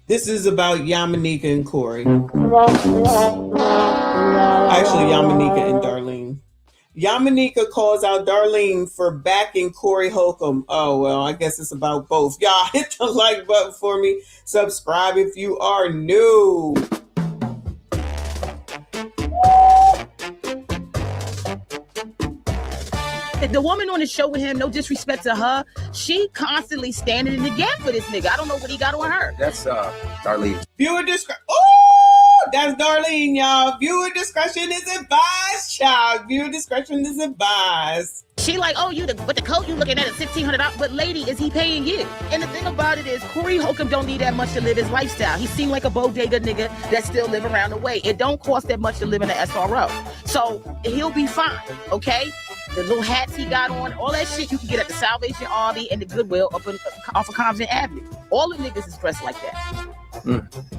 This is about Yamaneika and Corey. Actually, Yamaneika and Darlene. Yamaneika calls out Darlene for backing Corey Hulcom. Oh, well, I guess it's about both. Y'all hit the like button for me. Subscribe if you are new. The woman on the show with him, no disrespect to her, she constantly standing in the gap for this nigga. I don't know what he got on her. That's Darlene. Viewer discretion. Oh, that's Darlene, y'all. Viewer discretion is advised, child. Viewer discretion is advised. She like, oh, but the coat you looking at is $1,600. But lady, is he paying you? And the thing about it is, Corey Hulcom don't need that much to live his lifestyle. He seemed like a bodega nigga that still live around the way. It don't cost that much to live in the SRO. So he'll be fine, okay? The little hats he got on, all that shit you can get at the Salvation Army and the Goodwill off of Compton Avenue. All the niggas is dressed like that.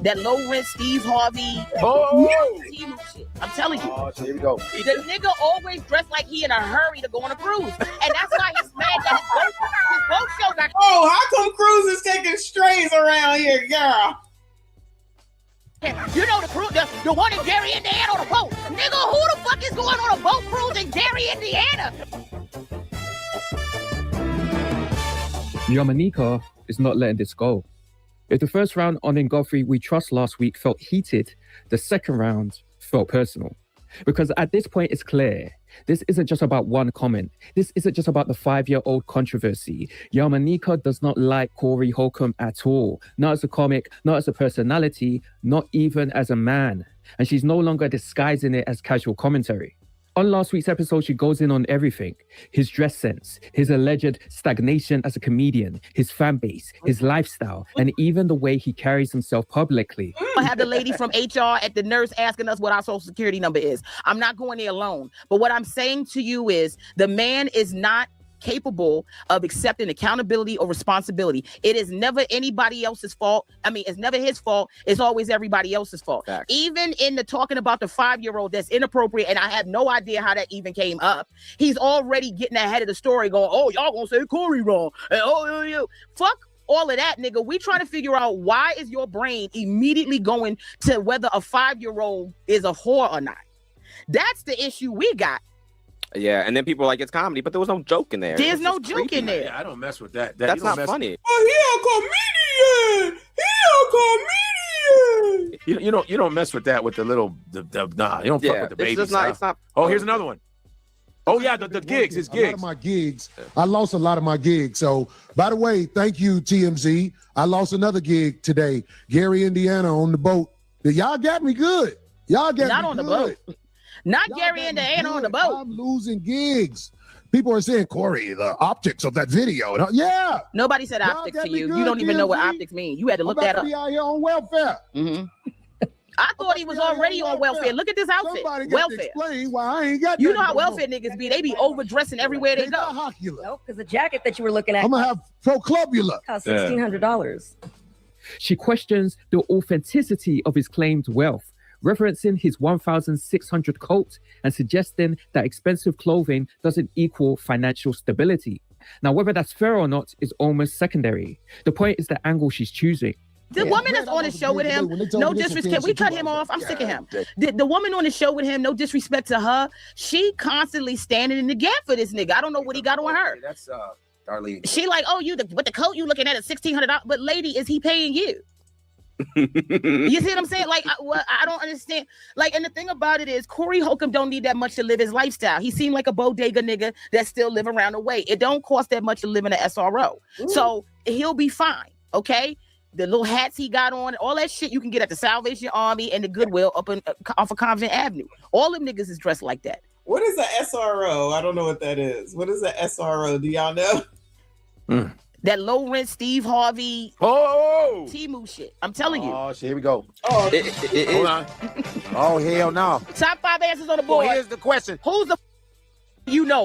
That low rent Steve Harvey. Shit. I'm telling you. Oh, here we go. The nigga always dressed like he in a hurry to go on a cruise. And that's why he's mad that his boat show got. Oh, how come Cruz is taking strays around here, girl? You know the one in Gary, Indiana on a boat. Nigga, who the fuck is going on a boat cruise in Gary, Indiana? Yamaneika is not letting this go. If the first round on In Godfrey We Trust last week felt heated, the second round felt personal. Because at this point, it's clear. This isn't just about one comment. This isn't just about the 5-year-old controversy. Yamaneika does not like Corey Hulcom at all. Not as a comic, not as a personality, not even as a man. And she's no longer disguising it as casual commentary. On last week's episode, she goes in on everything. His dress sense, his alleged stagnation as a comedian, his fan base, his lifestyle, and even the way he carries himself publicly. I have the lady from HR at the nurse asking us what our social security number is. I'm not going there alone. But what I'm saying to you is the man is not capable of accepting accountability or responsibility. It is never anybody else's fault. I mean, it's never his fault. It's always everybody else's fault. Facts. Even in the talking about the 5-year-old that's inappropriate, and I have no idea how that even came up. He's already getting ahead of the story going, oh, y'all gonna say Corey wrong. And fuck all of that, nigga. We trying to figure out why is your brain immediately going to whether a 5-year-old is a whore or not. That's the issue we got. Yeah, and then people are like, it's comedy, but there was no joke in there. There's no joke in there. Yeah, I don't mess with that. That's not funny. Oh, he a comedian. You don't mess with that with the little nah. You don't fuck with the baby. It's not. Oh, here's another one. Oh yeah, the gigs. His gigs. A lot of my gigs. I lost a lot of my gigs. So, by the way, thank you, TMZ. I lost another gig today. Gary, Indiana, on the boat. Y'all got me good. Y'all got not me on good. the boat. Not Gary, Indiana on the boat. I'm losing gigs. People are saying, Corey, the optics of that video. Yeah. Nobody said optics to you. You don't even know what optics mean. You had to look that up. I'm about to be out here on welfare. Mm-hmm. I thought he was already on welfare. Look at this outfit. Somebody got to explain why I ain't got. You know how welfare niggas be. They be overdressing everywhere they go. Nope, because the jacket that you were looking at. I'm gonna have Proclubula. Cost $1,600. She questions the authenticity of his claimed wealth, referencing his 1,600 coat and suggesting that expensive clothing doesn't equal financial stability. Now, whether that's fair or not is almost secondary. The point is the angle she's choosing. The woman that's on the show with him, no disrespect. Can we cut him off? I'm sick of him. The woman on the show with him, no disrespect to her, she constantly standing in the gap for this nigga. I don't know what he got on her. That's Darlene. She like, oh, but the coat you looking at is $1,600. But lady, is he paying you? You see what I'm saying? Like, I don't understand. Like, and the thing about it is, Corey Hulcom don't need that much to live his lifestyle. He seemed like a bodega nigga that still live around the way. It don't cost that much to live in an SRO. Ooh. So he'll be fine, okay? The little hats he got on, all that shit you can get at the Salvation Army and the Goodwill off of Compton Avenue. All them niggas is dressed like that. What is a SRO? I don't know what that is. What is a SRO? Do y'all know? That low rent Steve Harvey Timu shit. I'm telling you. Oh, shit, here we go. Oh, hold on. Oh, hell no. Top 5 answers on the board. Well, here's the question. Who's the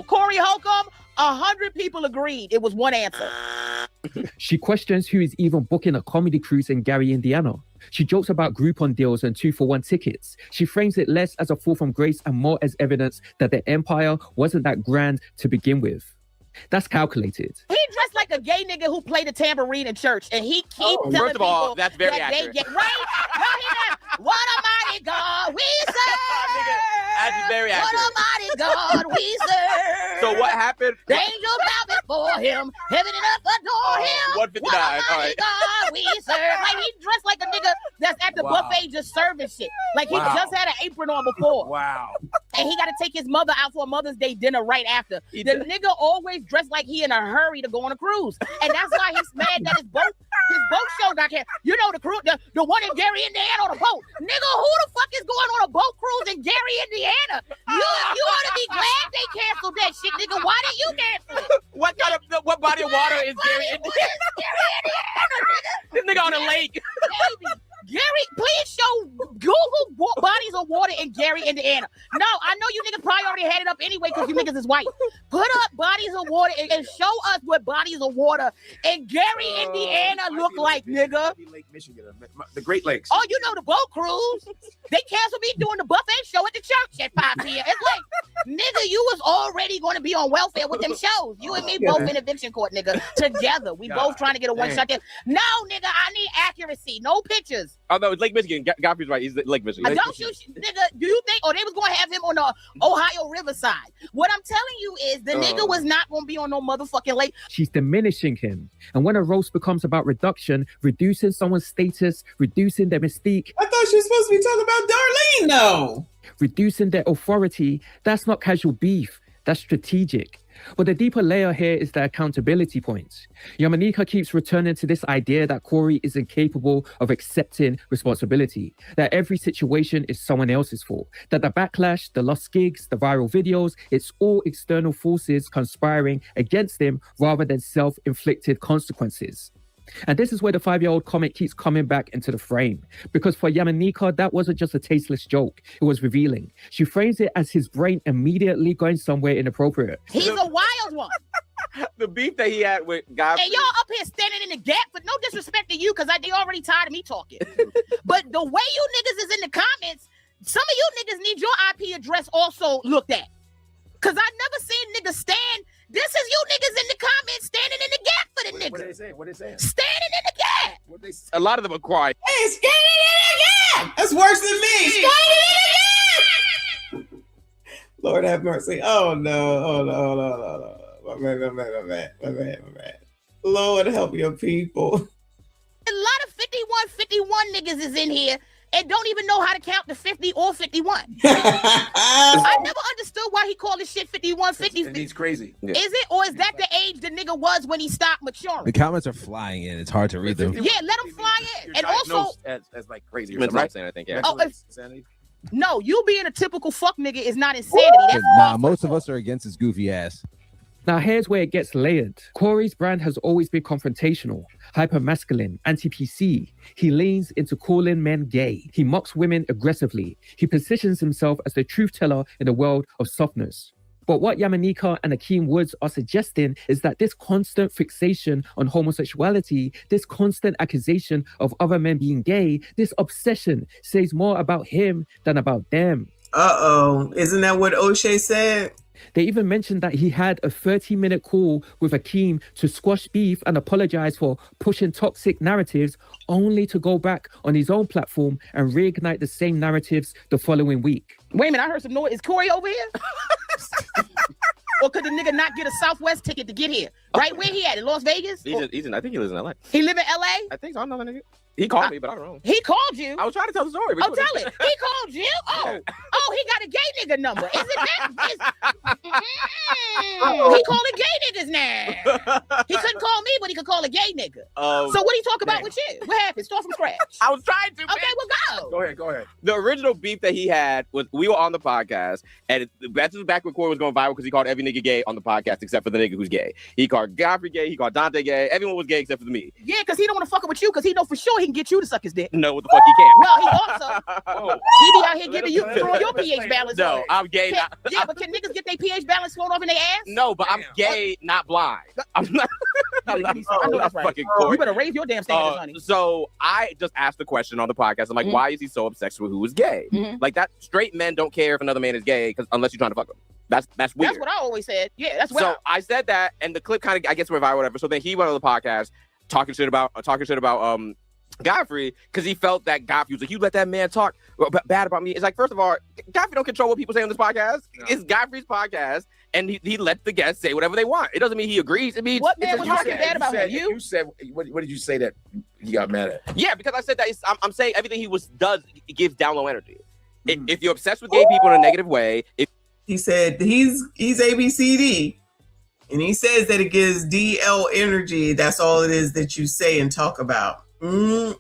Corey Hulcom? 100 people agreed. It was one answer. She questions who is even booking a comedy cruise in Gary, Indiana. She jokes about Groupon deals and 2-for-1 tickets. She frames it less as a fall from grace and more as evidence that the empire wasn't that grand to begin with. That's calculated. He dressed like like a gay nigga who played the tambourine in church, and he keeps telling First of all, people that's very that accurate. they get right. Y'all hear that? What a mighty God we serve. That's very What accurate. a mighty God we serve. So what happened? The angels bow before him, heaven and earth adore him. 159. What a All mighty right. God we serve. Like he dressed like a nigga that's at the buffet just serving shit. Like he just had an apron on before. Wow. And he got to take his mother out for a Mother's Day dinner right after. The nigga always dressed like he in a hurry to go on a cruise. And that's why he's mad that his boat show got canceled. You know the cruise, the one in Gary, Indiana on a boat. Nigga, who the fuck is going on a boat cruise in Gary, Indiana? You ought to be glad they canceled that shit, nigga. Why did you cancel it? What body of water is Gary? This nigga on a lake. Baby. Gary, please show Google bodies of water in Gary, Indiana. No, I know you niggas probably already had it up anyway because you niggas is white. Put up bodies of water and show us what bodies of water in Gary, Indiana look like, nigga. Lake Michigan, the Great Lakes. Oh, you know the boat cruise. They canceled me doing the buffet show at the church at 5 p.m. It's like, nigga, you was already going to be on welfare with them shows. You and me both in eviction court, nigga, together. We both trying to get a one-shot there. No, nigga, I need accuracy. No pictures. Oh no, it's Lake Michigan. Godfrey's right. He's Lake Michigan. Don't you, nigga? Do you think? Oh, they was gonna have him on the Ohio Riverside. What I'm telling you is the nigga was not gonna be on no motherfucking lake. She's diminishing him. And when a roast becomes about reduction, reducing someone's status, reducing their mystique, I thought she was supposed to be talking about Darlene, though. reducing their authority, that's not casual beef. That's strategic. But the deeper layer here is the accountability point. Yamaneika keeps returning to this idea that Corey is incapable of accepting responsibility, that every situation is someone else's fault, that the backlash, the lost gigs, the viral videos, it's all external forces conspiring against him rather than self-inflicted consequences. And this is where the 5-year-old comic keeps coming back into the frame. Because for Yamaneika, that wasn't just a tasteless joke. It was revealing. She frames it as his brain immediately going somewhere inappropriate. He's a wild one. The beef that he had with Godfrey. And y'all up here standing in the gap, but no disrespect to you, because they already tired of me talking. But the way you niggas is in the comments, some of you niggas need your IP address also looked at. Because I never seen niggas stand. This is you niggas in the comments standing in the gap for the niggas. What are they saying? What are they saying? Standing in the gap. What they say? A lot of them are crying. Hey, standing in the gap. That's worse than me. Standing in the gap. Lord have mercy. Oh no. Oh no. Oh no. Oh no. My bad. Lord help your people. A lot of 51 niggas is in here and don't even know how to count to 50 or 51. I never understood why he called this shit 51, 50. And he's crazy. Yeah. Is it, or is that the age the nigga was when he stopped maturing? The comments are flying in. It's hard to read them. Yeah, let them fly in. And also, as like crazy. Mental insane, I think, yeah. Oh, Insanity. no, you being a typical fuck nigga is not insanity. That's Nah, most of us are against his goofy ass. Now here's where it gets layered. Corey's brand has always been confrontational, hyper-masculine, anti-PC. He leans into calling men gay. He mocks women aggressively. He positions himself as the truth teller in a world of softness. But what Yamaneika and Akeem Woods are suggesting is that this constant fixation on homosexuality, this constant accusation of other men being gay, this obsession says more about him than about them. Uh-oh. Isn't that what O'Shea said? They even mentioned that he had a 30-minute call with Akeem to squash beef and apologize for pushing toxic narratives, only to go back on his own platform and reignite the same narratives the following week. Wait a minute, I heard some noise. Is Corey over here? Or could the nigga not get a Southwest ticket to get here? Right? Where he at? In Las Vegas? He's in, I think he lives in LA. He live in LA? I think so. I don't know that nigga. He called me, but I don't know. He called you? I was trying to tell the story. Oh, tell it. He called you? Oh, he got a gay nigga number. Is it that? He calling gay niggas now. He couldn't call me, but he could call a gay nigga. So what he talk about with you? What happened? Start from scratch. I was trying to. Okay, well, go. Go ahead. The original beef that he had was we were on the podcast, and this was back when Corey was going viral because he called every nigga gay on the podcast except for the nigga who's gay. He called Godfrey gay. He called Dante gay. Everyone was gay except for me. Yeah, because he don't want to fuck with you because he know for sure he can get you to suck his dick. No, what the fuck he can't. Well, he also he be out here giving you throwing your pH balance. No, I'm gay. Yeah, but can niggas get their pH balance thrown off in their ass? No, but I'm gay, not blind. I'm not. I'm not I know that's right. fucking Corey. You better raise your damn standards, honey. So I just asked the question on the podcast. I'm like, why is he so obsessed with who is gay? Like that straight men don't care if another man is gay because unless you're trying to fuck him. That's weird. That's what I always said. Yeah, that's what. So I said that, and the clip kind of I guess went viral, whatever. So then he went on the podcast talking shit about Godfrey, because he felt that Godfrey was like, you let that man talk bad about me. It's like, first of all, Godfrey don't control what people say on this podcast. No. It's Godfrey's podcast, and he lets the guests say whatever they want. It doesn't mean he agrees. It means what man was talking bad about him? You said what did you say that he got mad at? Yeah, because I said that I'm saying everything he does gives down low energy. If you're obsessed with gay people in a negative way, he said he's ABCD. And he says that it gives DL energy. That's all it is that you say and talk about. You're a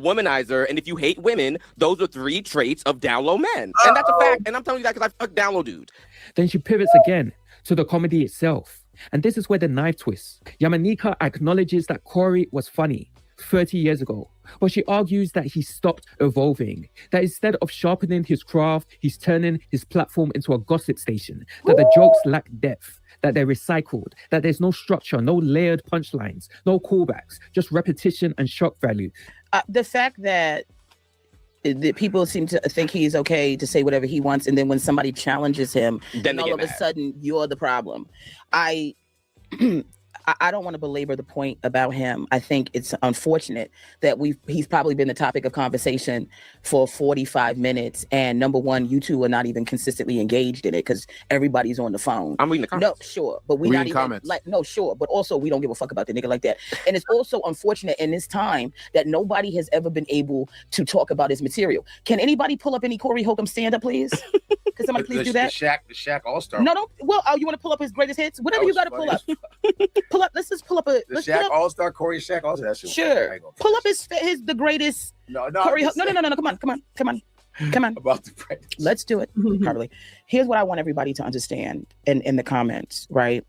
womanizer, and if you hate women, those are 3 traits of down low men. And that's a fact. And I'm telling you that because I fuck down low dudes. Then she pivots again to the comedy itself. And this is where the knife twists. Yamaneika acknowledges that Corey was funny 30 years ago, but she argues that he stopped evolving, that instead of sharpening his craft, he's turning his platform into a gossip station, that the jokes lack depth, that they're recycled, that there's no structure, no layered punchlines, no callbacks, just repetition and shock value. The fact that people seem to think he's okay to say whatever he wants, and then when somebody challenges him, then all of a sudden you're the problem. I don't want to belabor the point about him. I think it's unfortunate that he's probably been the topic of conversation for 45 minutes. And number one, you two are not even consistently engaged in it because everybody's on the phone. I'm reading the comments. No, sure. But we're not even comments. Sure. But also we don't give a fuck about the nigga like that. And it's also unfortunate in this time that nobody has ever been able to talk about his material. Can anybody pull up any Corey Holcomb stand up, please? Can somebody please do that? The Shaq All-Star. No, don't. Well, you want to pull up his greatest hits? Whatever you got to pull up. Pull up. Let's just pull up the Shaq All-Star, Corey Shaq All-Star. Sure. Pull up the greatest. No. Corey. No. Come on. About the practice. Let's do it properly. Here's what I want everybody to understand in the comments, right?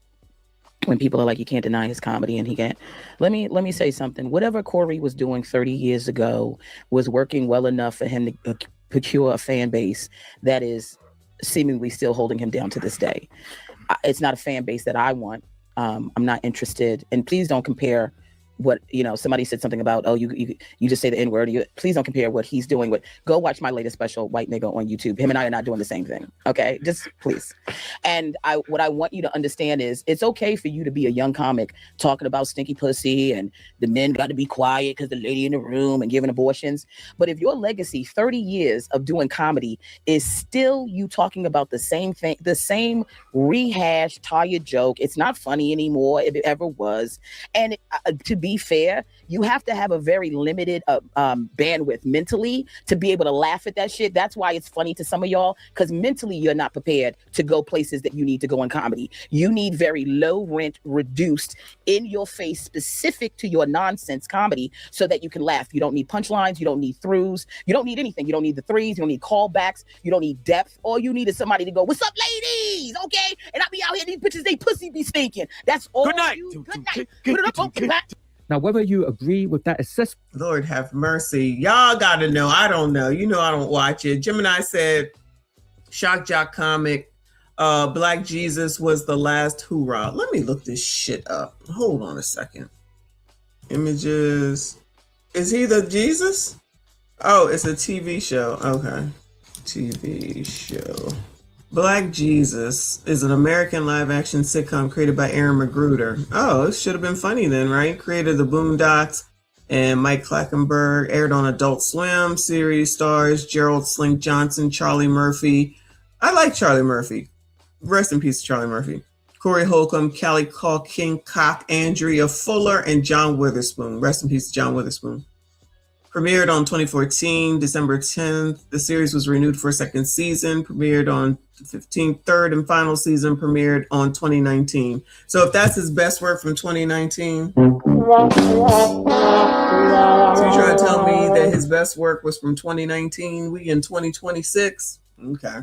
When people are like, you can't deny his comedy and he can't. Let me say something. Whatever Corey was doing 30 years ago was working well enough for him to procure a fan base that is seemingly still holding him down to this day. It's not a fan base that I want. I'm not interested. And please don't compare what, somebody said something about, oh, you just say the N-word. Please don't compare what he's doing with, go watch my latest special, White Nigga, on YouTube. Him and I are not doing the same thing. Okay. Just please. And what I want you to understand is it's okay for you to be a young comic talking about stinky pussy and the men got to be quiet because the lady in the room and giving abortions. But if your legacy, 30 years of doing comedy, is still you talking about the same thing, the same rehashed, tired joke, it's not funny anymore if it ever was. And to be fair, you have to have a very limited bandwidth mentally to be able to laugh at that shit. That's why it's funny to some of y'all, because mentally you're not prepared to go places that you need to go in comedy. You need very low rent, reduced, in your face, specific to your nonsense comedy so that you can laugh. You don't need punchlines. You don't need throughs. You don't need anything. You don't need the threes. You don't need callbacks. You don't need depth. All you need is somebody to go, what's up, ladies? Okay. And I be out here, these bitches, they pussy be stinking. That's all. Good night. Good night. Put it up, open back. Now, whether you agree with that assessment, Lord have mercy. Y'all got to know. I don't know. I don't watch it. Gemini said, shock jock comic, Black Jesus was the last hoorah. Let me look this shit up. Hold on a second. Images. Is he the Jesus? Oh, it's a TV show. Okay. TV show. Black Jesus is an American live-action sitcom created by Aaron Magruder. Oh, it should have been funny then, right? Created The Boondocks and Mike Clackenberg. Aired on Adult Swim. Series stars Gerald Slink Johnson, Charlie Murphy. I like Charlie Murphy. Rest in peace, Charlie Murphy. Corey Holcomb, Callie Calkin, Cock, Andrea Fuller, and John Witherspoon. Rest in peace, John Witherspoon. Premiered on 2014, December 10th. The series was renewed for a second season. Premiered on 15th, third and final season premiered on 2019. So if that's his best work from 2019, so you're trying to tell me that his best work was from 2019? We in 2026? Okay.